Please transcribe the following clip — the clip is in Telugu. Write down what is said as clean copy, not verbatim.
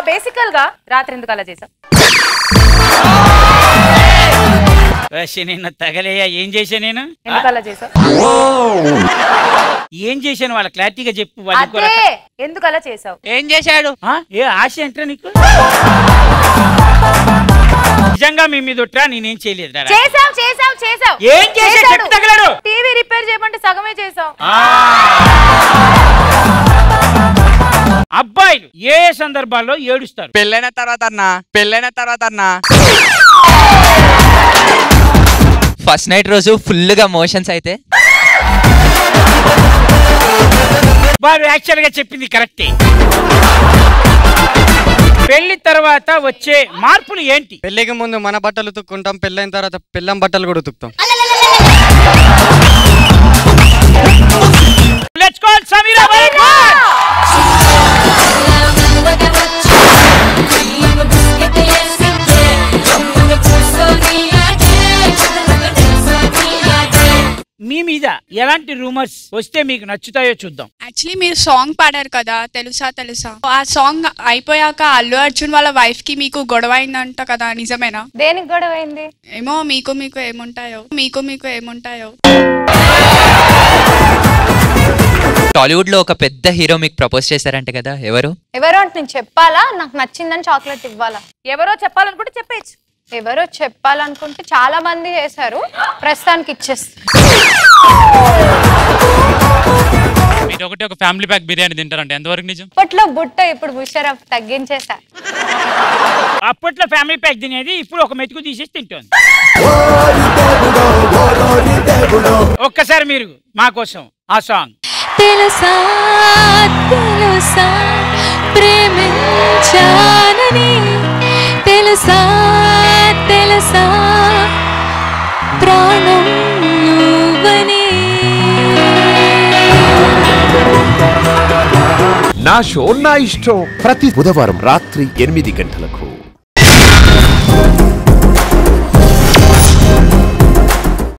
బేసికల్ గా రాత్రి ఎందుకు అలా చేసావు? నిన్న తగలేయా, ఏం చేశా నేను? ఎందుకు అలా చేసావు? ఏం చేశాను వాళ్ళ క్లారిటీగా చెప్పు. ఎందుకు అలా చేసావు? ఏం చేశాడు? ఏ ఆశ ఏంట్రా నీకు? నిజంగా మీ మీద ఒట్రా, నేనేం చేయలేదు. చేసావు. ఏం చేశా చెప్పు తగలడు. టీవీ రిపేర్ చేయమంటే సగమే చేసావు. అబ్బాయిలు ఏ సందర్భాల్లో ఏడుస్తారు? పెళ్ళైన తర్వాత అన్నా ఫస్ట్ నైట్ రోజు ఫుల్ గా మోషన్స్ అయితే వారు యాక్చువల్ గా చెప్పింది కరెక్టే. పెళ్లి తర్వాత వచ్చే మార్పులు ఏంటి? పెళ్లికి ముందు మన బట్టలు ఉతుక్కుంటాం, పెళ్ళైన తర్వాత పిల్లం బట్టలు కూడా ఉతుకుతాం. Let's call Sameera. మీ మీద ఎలాంటి రూమర్స్ వస్తే మీకు నచ్చుతాయో చూద్దాం. యాక్చువల్లీ మీరు సాంగ్ పాడారు కదా, తెలుసా ఆ సాంగ్ అయిపోయాక అల్లు అర్జున్ వాళ్ళ వైఫ్ కి మీకు గొడవ అయిందంట కదా, నిజమేనా? దేనికి గొడవ అయింది? ఏమో మీకు ఏముంటాయో. టాలీవుడ్ లో ఒక పెద్ద హీరో మీకు ప్రపోజ్ చేశారంట కదా, ఎవరు అంటే నేను చెప్పాలా? నాకు నచ్చిందని చాక్లెట్ ఇవ్వాలా? ఎవరో చెప్పాలనుకుంటే చెప్పేచ్చు. ఎవరో చెప్పాలనుకుంటే చాలా మంది చేశారు, ప్రస్తుతానికి ఇచ్చేస్తా. మీరు ఒక ఫ్యామిలీ ప్యాక్ బిర్యానీ తింటారంటే ఎంతవరకు నిజం? అప్పట్లో బుట్ట, ఇప్పుడు ముషరఫ్ తగ్గించేసా. అప్పట్లో ఫ్యామిలీ ప్యాక్ తినేది, ఇప్పుడు ఒక మెతుకు తీసేసి తింటోంది. ఒక్కసారి మీరు మా కోసం ఆ సాంగ్. తెలుసా ప్రేమించానని, తెలుసా ప్రాణం నువ్వని. నా షో నా ఇష్టం ప్రతి బుధవారం రాత్రి 8 గంటలకు.